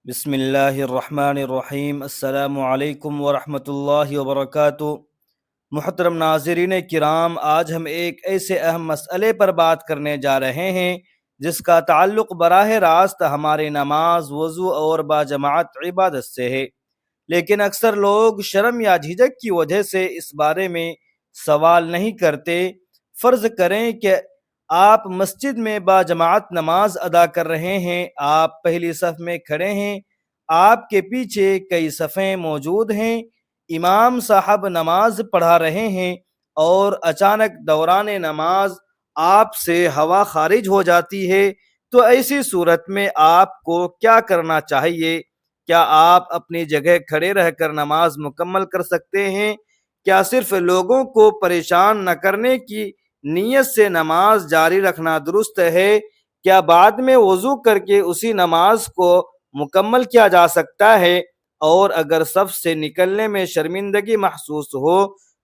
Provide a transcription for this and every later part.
بسم اللہ الرحمن الرحیم۔ السلام علیکم ورحمۃ اللہ وبرکاتہ۔ محترم ناظرین کرام، آج ہم ایک ایسے اہم مسئلے پر بات کرنے جا رہے ہیں جس کا تعلق براہ راست ہماری نماز، وضو اور باجماعت عبادت سے ہے، لیکن اکثر لوگ شرم یا جھجک کی وجہ سے اس بارے میں سوال نہیں کرتے۔ فرض کریں کہ آپ مسجد میں باجماعت نماز ادا کر رہے ہیں، آپ پہلی صف میں کھڑے ہیں، آپ کے پیچھے کئی صفیں موجود ہیں، امام صاحب نماز پڑھا رہے ہیں اور اچانک دوران نماز آپ سے ہوا خارج ہو جاتی ہے، تو ایسی صورت میں آپ کو کیا کرنا چاہیے؟ کیا آپ اپنی جگہ کھڑے رہ کر نماز مکمل کر سکتے ہیں؟ کیا صرف لوگوں کو پریشان نہ کرنے کی نیت سے نماز جاری رکھنا درست ہے؟ کیا بعد میں وضو کر کے اسی نماز کو مکمل کیا جا سکتا ہے؟ اور اگر صف سے نکلنے میں شرمندگی محسوس ہو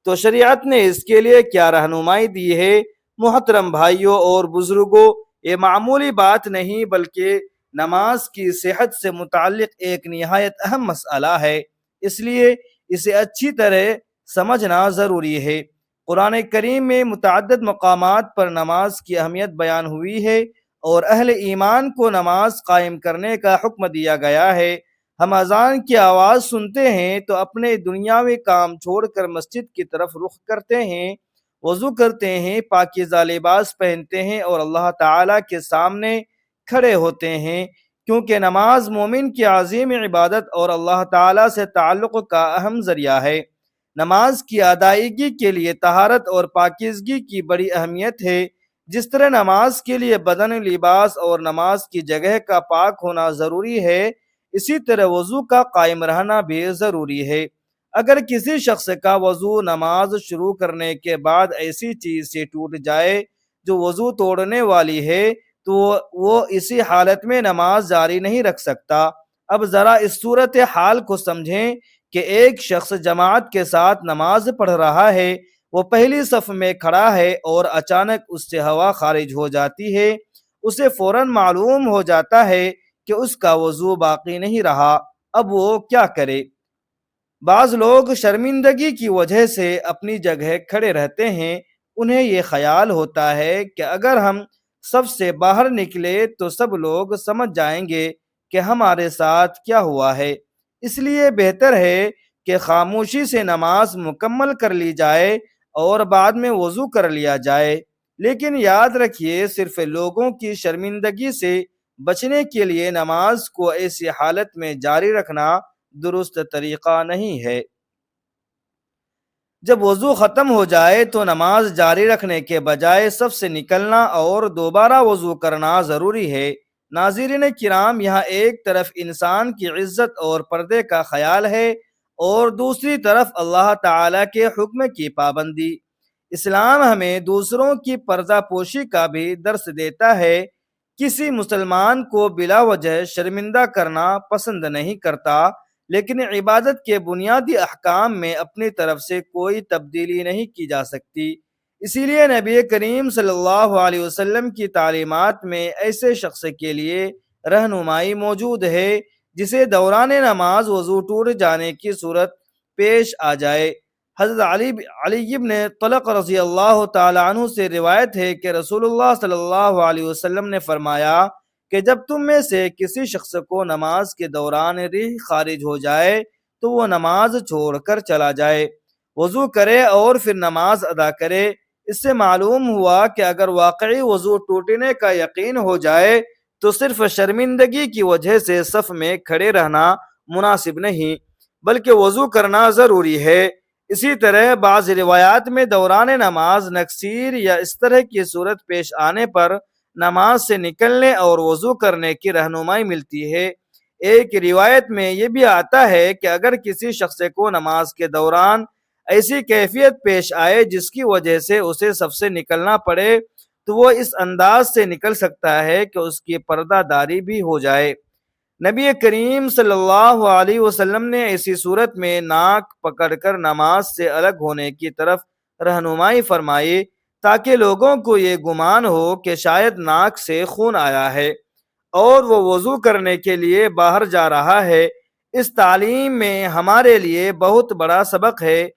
تو شریعت نے اس کے لیے کیا رہنمائی دی ہے؟ محترم بھائیوں اور بزرگوں، یہ معمولی بات نہیں بلکہ نماز کی صحت سے متعلق ایک نہایت اہم مسئلہ ہے، اس لیے اسے اچھی طرح سمجھنا ضروری ہے۔ قرآن کریم میں متعدد مقامات پر نماز کی اہمیت بیان ہوئی ہے اور اہل ایمان کو نماز قائم کرنے کا حکم دیا گیا ہے۔ ہم اذان کی آواز سنتے ہیں تو اپنے دنیاوی کام چھوڑ کر مسجد کی طرف رخ کرتے ہیں، وضو کرتے ہیں، پاکیزہ لباس پہنتے ہیں اور اللہ تعالیٰ کے سامنے کھڑے ہوتے ہیں، کیونکہ نماز مومن کی عظیم عبادت اور اللہ تعالیٰ سے تعلق کا اہم ذریعہ ہے۔ نماز کی ادائیگی کے لیے طہارت اور پاکیزگی کی بڑی اہمیت ہے۔ جس طرح نماز کے لیے بدن، لباس اور نماز کی جگہ کا پاک ہونا ضروری ہے، اسی طرح وضو کا قائم رہنا بھی ضروری ہے۔ اگر کسی شخص کا وضو نماز شروع کرنے کے بعد ایسی چیز سے ٹوٹ جائے جو وضو توڑنے والی ہے تو وہ اسی حالت میں نماز جاری نہیں رکھ سکتا۔ اب ذرا اس صورت حال کو سمجھیں کہ ایک شخص جماعت کے ساتھ نماز پڑھ رہا ہے، وہ پہلی صف میں کھڑا ہے اور اچانک اس سے ہوا خارج ہو جاتی ہے۔ اسے فوراً معلوم ہو جاتا ہے کہ اس کا وضو باقی نہیں رہا۔ اب وہ کیا کرے؟ بعض لوگ شرمندگی کی وجہ سے اپنی جگہ کھڑے رہتے ہیں۔ انہیں یہ خیال ہوتا ہے کہ اگر ہم سب سے باہر نکلے تو سب لوگ سمجھ جائیں گے کہ ہمارے ساتھ کیا ہوا ہے، اس لیے بہتر ہے کہ خاموشی سے نماز مکمل کر لی جائے اور بعد میں وضو کر لیا جائے۔ لیکن یاد رکھیے، صرف لوگوں کی شرمندگی سے بچنے کے لیے نماز کو ایسی حالت میں جاری رکھنا درست طریقہ نہیں ہے۔ جب وضو ختم ہو جائے تو نماز جاری رکھنے کے بجائے صف سے نکلنا اور دوبارہ وضو کرنا ضروری ہے۔ ناظرین کرام، یہاں ایک طرف انسان کی عزت اور پردے کا خیال ہے اور دوسری طرف اللہ تعالیٰ کے حکم کی پابندی۔ اسلام ہمیں دوسروں کی پردہ پوشی کا بھی درس دیتا ہے۔ کسی مسلمان کو بلا وجہ شرمندہ کرنا پسند نہیں کرتا، لیکن عبادت کے بنیادی احکام میں اپنی طرف سے کوئی تبدیلی نہیں کی جا سکتی۔ اسی لیے نبی کریم صلی اللہ علیہ وسلم کی تعلیمات میں ایسے شخص کے لیے رہنمائی موجود ہے جسے دوران نماز وضو ٹوٹ جانے کی صورت پیش آ جائے۔ حضرت علی بن طلق رضی اللہ تعالی عنہ سے روایت ہے کہ رسول اللہ صلی اللہ علیہ وسلم نے فرمایا کہ جب تم میں سے کسی شخص کو نماز کے دوران ریح خارج ہو جائے تو وہ نماز چھوڑ کر چلا جائے، وضو کرے اور پھر نماز ادا کرے۔ اس سے معلوم ہوا کہ اگر واقعی وضو ٹوٹنے کا یقین ہو جائے تو صرف شرمندگی کی وجہ سے صف میں کھڑے رہنا مناسب نہیں، بلکہ وضو کرنا ضروری ہے۔ اسی طرح بعض روایات میں دوران نماز نکسیر یا اس طرح کی صورت پیش آنے پر نماز سے نکلنے اور وضو کرنے کی رہنمائی ملتی ہے۔ ایک روایت میں یہ بھی آتا ہے کہ اگر کسی شخص کو نماز کے دوران ایسی کیفیت پیش آئے جس کی وجہ سے اسے صف سے نکلنا پڑے تو وہ اس انداز سے نکل سکتا ہے کہ اس کی پردہ داری بھی ہو جائے۔ نبی کریم صلی اللہ علیہ وسلم نے ایسی صورت میں ناک پکڑ کر نماز سے الگ ہونے کی طرف رہنمائی فرمائی تاکہ لوگوں کو یہ گمان ہو کہ شاید ناک سے خون آیا ہے۔ اور وہ وضو کرنے کے لیے باہر جا رہا ہے۔ اس تعلیم میں ہمارے لیے بہت بڑا سبق ہے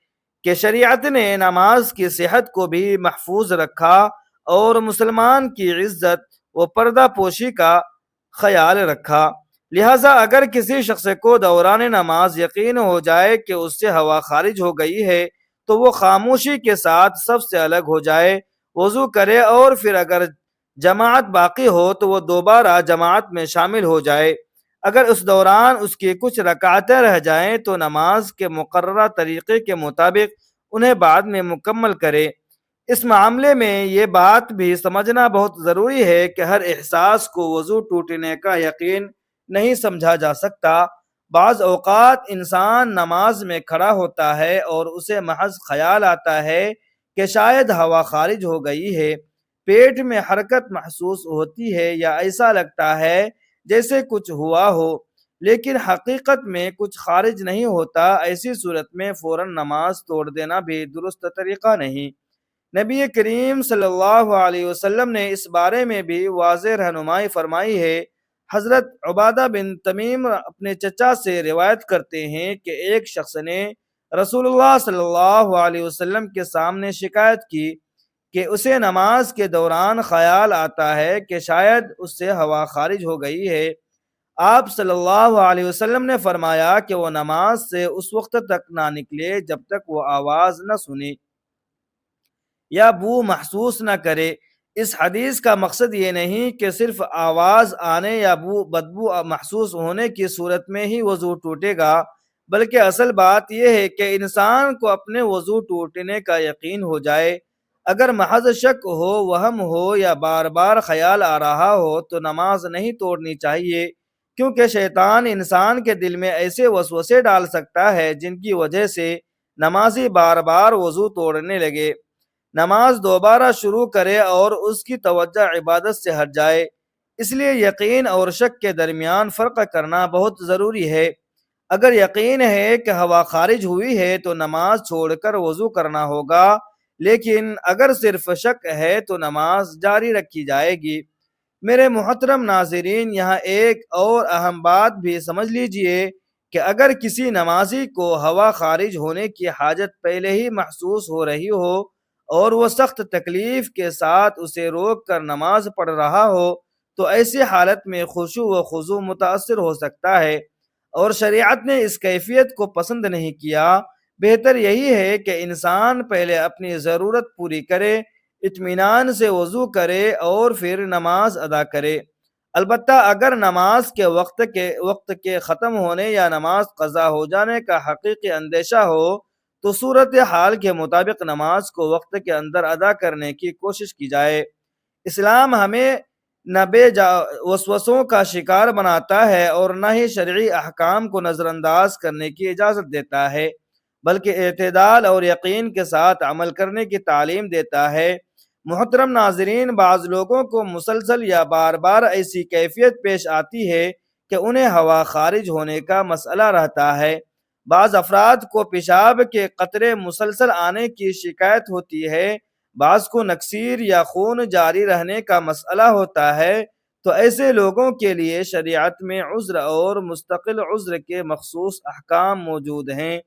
کہ شریعت نے نماز کی صحت کو بھی محفوظ رکھا اور مسلمان کی عزت و پردہ پوشی کا خیال رکھا۔ لہذا اگر کسی شخص کو دوران نماز یقین ہو جائے کہ اس سے ہوا خارج ہو گئی ہے تو وہ خاموشی کے ساتھ سب سے الگ ہو جائے، وضو کرے، اور پھر اگر جماعت باقی ہو تو وہ دوبارہ جماعت میں شامل ہو جائے۔ اگر اس دوران اس کی کچھ رکعتیں رہ جائیں تو نماز کے مقررہ طریقے کے مطابق انہیں بعد میں مکمل کرے۔ اس معاملے میں یہ بات بھی سمجھنا بہت ضروری ہے کہ ہر احساس کو وضو ٹوٹنے کا یقین نہیں سمجھا جا سکتا۔ بعض اوقات انسان نماز میں کھڑا ہوتا ہے اور اسے محض خیال آتا ہے کہ شاید ہوا خارج ہو گئی ہے، پیٹ میں حرکت محسوس ہوتی ہے یا ایسا لگتا ہے جیسے کچھ ہوا ہو، لیکن حقیقت میں کچھ خارج نہیں ہوتا۔ ایسی صورت میں فوراً نماز توڑ دینا بھی درست طریقہ نہیں۔ نبی کریم صلی اللہ علیہ وسلم نے اس بارے میں بھی واضح رہنمائی فرمائی ہے۔ حضرت عبادہ بن تمیم اپنے چچا سے روایت کرتے ہیں کہ ایک شخص نے رسول اللہ صلی اللہ علیہ وسلم کے سامنے شکایت کی کہ اسے نماز کے دوران خیال آتا ہے کہ شاید اس سے ہوا خارج ہو گئی ہے۔ آپ صلی اللہ علیہ وسلم نے فرمایا کہ وہ نماز سے اس وقت تک نہ نکلے جب تک وہ آواز نہ سنے یا بو محسوس نہ کرے۔ اس حدیث کا مقصد یہ نہیں کہ صرف آواز آنے یا بدبو محسوس ہونے کی صورت میں ہی وضو ٹوٹے گا، بلکہ اصل بات یہ ہے کہ انسان کو اپنے وضو ٹوٹنے کا یقین ہو جائے۔ اگر محض شک ہو، وہم ہو یا بار بار خیال آ رہا ہو تو نماز نہیں توڑنی چاہیے، کیونکہ شیطان انسان کے دل میں ایسے وسوسے ڈال سکتا ہے جن کی وجہ سے نمازی بار بار وضو توڑنے لگے، نماز دوبارہ شروع کرے اور اس کی توجہ عبادت سے ہٹ جائے۔ اس لیے یقین اور شک کے درمیان فرق کرنا بہت ضروری ہے۔ اگر یقین ہے کہ ہوا خارج ہوئی ہے تو نماز چھوڑ کر وضو کرنا ہوگا، لیکن اگر صرف شک ہے تو نماز جاری رکھی جائے گی۔ میرے محترم ناظرین، یہاں ایک اور اہم بات بھی سمجھ لیجئے کہ اگر کسی نمازی کو ہوا خارج ہونے کی حاجت پہلے ہی محسوس ہو رہی ہو اور وہ سخت تکلیف کے ساتھ اسے روک کر نماز پڑھ رہا ہو تو ایسی حالت میں خشوع و خضوع متاثر ہو سکتا ہے، اور شریعت نے اس کیفیت کو پسند نہیں کیا۔ بہتر یہی ہے کہ انسان پہلے اپنی ضرورت پوری کرے، اطمینان سے وضو کرے اور پھر نماز ادا کرے۔ البتہ اگر نماز کے وقت کے ختم ہونے یا نماز قضا ہو جانے کا حقیقی اندیشہ ہو تو صورت حال کے مطابق نماز کو وقت کے اندر ادا کرنے کی کوشش کی جائے۔ اسلام ہمیں نہ بے جا وسوسوں کا شکار بناتا ہے اور نہ ہی شرعی احکام کو نظر انداز کرنے کی اجازت دیتا ہے، بلکہ اعتدال اور یقین کے ساتھ عمل کرنے کی تعلیم دیتا ہے۔ محترم ناظرین، بعض لوگوں کو مسلسل یا بار بار ایسی کیفیت پیش آتی ہے کہ انہیں ہوا خارج ہونے کا مسئلہ رہتا ہے۔ بعض افراد کو پیشاب کے قطرے مسلسل آنے کی شکایت ہوتی ہے، بعض کو نکسیر یا خون جاری رہنے کا مسئلہ ہوتا ہے۔ تو ایسے لوگوں کے لیے شریعت میں عذر اور مستقل عذر کے مخصوص احکام موجود ہیں۔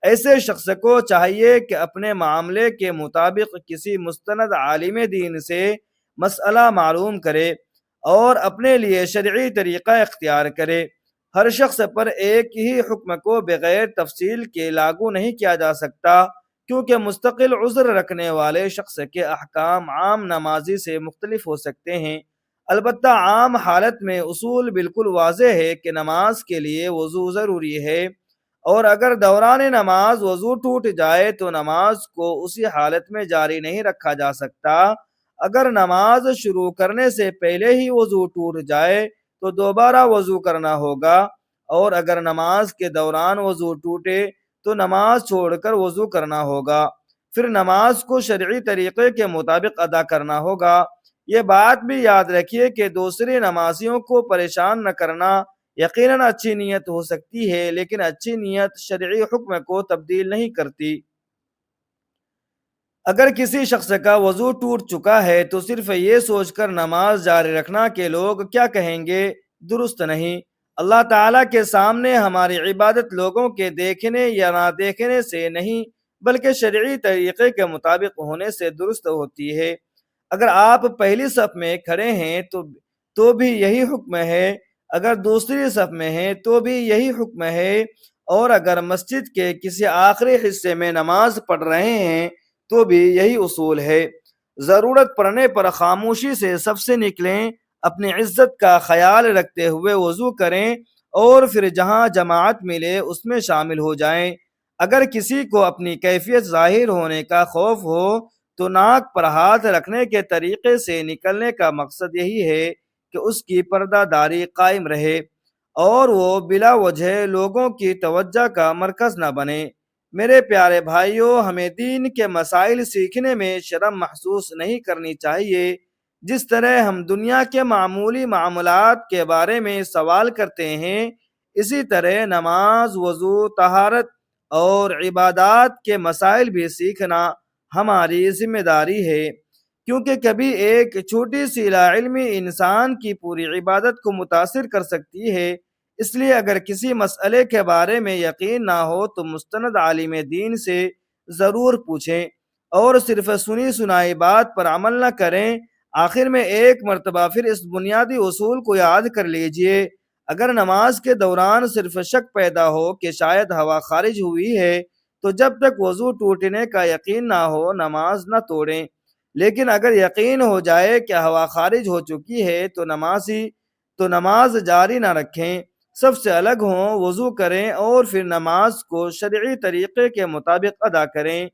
ایسے شخص کو چاہیے کہ اپنے معاملے کے مطابق کسی مستند عالم دین سے مسئلہ معلوم کرے اور اپنے لیے شرعی طریقہ اختیار کرے۔ ہر شخص پر ایک ہی حکم کو بغیر تفصیل کے لاگو نہیں کیا جا سکتا، کیونکہ مستقل عذر رکھنے والے شخص کے احکام عام نمازی سے مختلف ہو سکتے ہیں۔ البتہ عام حالت میں اصول بالکل واضح ہے کہ نماز کے لیے وضو ضروری ہے، اور اگر دوران نماز وضو ٹوٹ جائے تو نماز کو اسی حالت میں جاری نہیں رکھا جا سکتا۔ اگر نماز شروع کرنے سے پہلے ہی وضو ٹوٹ جائے تو دوبارہ وضو کرنا ہوگا، اور اگر نماز کے دوران وضو ٹوٹے تو نماز چھوڑ کر وضو کرنا ہوگا، پھر نماز کو شرعی طریقے کے مطابق ادا کرنا ہوگا۔ یہ بات بھی یاد رکھیے کہ دوسرے نمازیوں کو پریشان نہ کرنا یقیناً اچھی نیت ہو سکتی ہے، لیکن اچھی نیت شرعی حکم کو تبدیل نہیں کرتی۔ اگر کسی شخص کا وضو ٹوٹ چکا ہے تو صرف یہ سوچ کر نماز جاری رکھنا کہ لوگ کیا کہیں گے درست نہیں۔ اللہ تعالیٰ کے سامنے ہماری عبادت لوگوں کے دیکھنے یا نہ دیکھنے سے نہیں بلکہ شرعی طریقے کے مطابق ہونے سے درست ہوتی ہے۔ اگر آپ پہلی صف میں کھڑے ہیں تو بھی یہی حکم ہے، اگر دوسری صف میں ہیں تو بھی یہی حکم ہے، اور اگر مسجد کے کسی آخری حصے میں نماز پڑھ رہے ہیں تو بھی یہی اصول ہے۔ ضرورت پڑنے پر خاموشی سے صف سے نکلیں، اپنی عزت کا خیال رکھتے ہوئے وضو کریں اور پھر جہاں جماعت ملے اس میں شامل ہو جائیں۔ اگر کسی کو اپنی کیفیت ظاہر ہونے کا خوف ہو تو ناک پر ہاتھ رکھنے کے طریقے سے نکلنے کا مقصد یہی ہے کہ اس کی پردہ داری قائم رہے اور وہ بلا وجہ لوگوں کی توجہ کا مرکز نہ بنے۔ میرے پیارے بھائیوں، ہمیں دین کے مسائل سیکھنے میں شرم محسوس نہیں کرنی چاہیے۔ جس طرح ہم دنیا کے معمولی معاملات کے بارے میں سوال کرتے ہیں، اسی طرح نماز، وضو، طہارت اور عبادات کے مسائل بھی سیکھنا ہماری ذمہ داری ہے، کیونکہ کبھی ایک چھوٹی سی لا علمی انسان کی پوری عبادت کو متاثر کر سکتی ہے۔ اس لیے اگر کسی مسئلے کے بارے میں یقین نہ ہو تو مستند عالم دین سے ضرور پوچھیں اور صرف سنی سنائی بات پر عمل نہ کریں۔ آخر میں ایک مرتبہ پھر اس بنیادی اصول کو یاد کر لیجئے، اگر نماز کے دوران صرف شک پیدا ہو کہ شاید ہوا خارج ہوئی ہے تو جب تک وضو ٹوٹنے کا یقین نہ ہو نماز نہ توڑیں، لیکن اگر یقین ہو جائے کہ ہوا خارج ہو چکی ہے تو نماز جاری نہ رکھیں، سب سے الگ ہوں، وضو کریں اور پھر نماز کو شرعی طریقے کے مطابق ادا کریں۔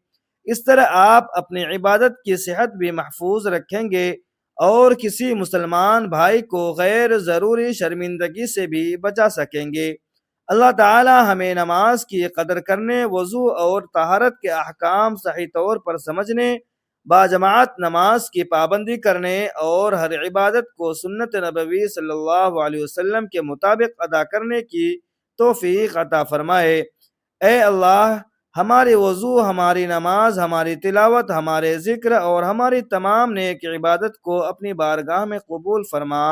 اس طرح آپ اپنی عبادت کی صحت بھی محفوظ رکھیں گے اور کسی مسلمان بھائی کو غیر ضروری شرمندگی سے بھی بچا سکیں گے۔ اللہ تعالی ہمیں نماز کی قدر کرنے، وضو اور طہارت کے احکام صحیح طور پر سمجھنے، باجماعت نماز کی پابندی کرنے اور ہر عبادت کو سنت نبوی صلی اللہ علیہ وسلم کے مطابق ادا کرنے کی توفیق عطا فرمائے۔ اے اللہ، ہماری وضو، ہماری نماز، ہماری تلاوت، ہمارے ذکر اور ہماری تمام نیک عبادت کو اپنی بارگاہ میں قبول فرما۔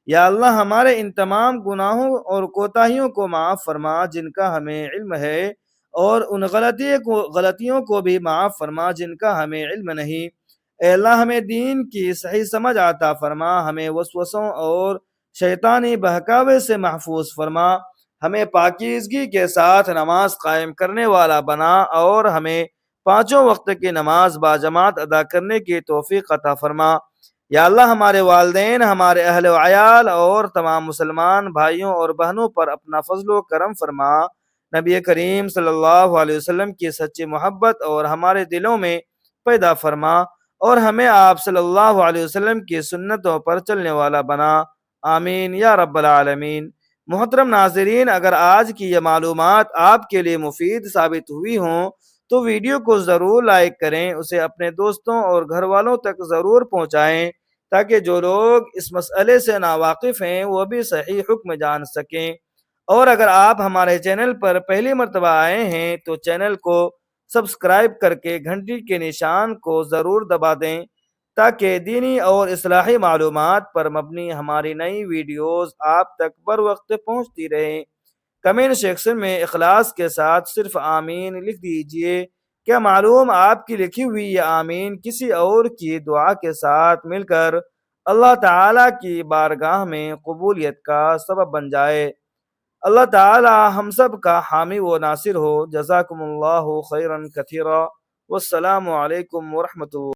یا اللہ، ہمارے ان تمام گناہوں اور کوتاہیوں کو معاف فرما جن کا ہمیں علم ہے، اور ان غلطیوں کو بھی معاف فرما جن کا ہمیں علم نہیں۔ اے اللہ، ہمیں دین کی صحیح سمجھ عطا فرما، ہمیں وسوسوں اور شیطانی بہکاوے سے محفوظ فرما، ہمیں پاکیزگی کے ساتھ نماز قائم کرنے والا بنا اور ہمیں پانچوں وقت کی نماز باجماعت ادا کرنے کی توفیق عطا فرما۔ یا اللہ، ہمارے والدین، ہمارے اہل و عیال اور تمام مسلمان بھائیوں اور بہنوں پر اپنا فضل و کرم فرما، نبی کریم صلی اللہ علیہ وسلم کی سچی محبت اور ہمارے دلوں میں پیدا فرما اور ہمیں آپ صلی اللہ علیہ وسلم کی سنتوں پر چلنے والا بنا۔ آمین یا رب العالمین۔ محترم ناظرین، اگر آج کی یہ معلومات آپ کے لیے مفید ثابت ہوئی ہوں تو ویڈیو کو ضرور لائک کریں، اسے اپنے دوستوں اور گھر والوں تک ضرور پہنچائیں تاکہ جو لوگ اس مسئلے سے ناواقف ہیں وہ بھی صحیح حکم جان سکیں۔ اور اگر آپ ہمارے چینل پر پہلی مرتبہ آئے ہیں تو چینل کو سبسکرائب کر کے گھنٹی کے نشان کو ضرور دبا دیں تاکہ دینی اور اصلاحی معلومات پر مبنی ہماری نئی ویڈیوز آپ تک بر وقت پہنچتی رہیں۔ کمنٹ سیکشن میں اخلاص کے ساتھ صرف آمین لکھ دیجئے۔ کیا معلوم آپ کی لکھی ہوئی یہ آمین کسی اور کی دعا کے ساتھ مل کر اللہ تعالیٰ کی بارگاہ میں قبولیت کا سبب بن جائے۔ اللہ تعالی ہم سب کا حامی و ناصر ہو۔ جزاکم اللہ خیرا کثیرا، والسلام علیکم ورحمۃ اللہ۔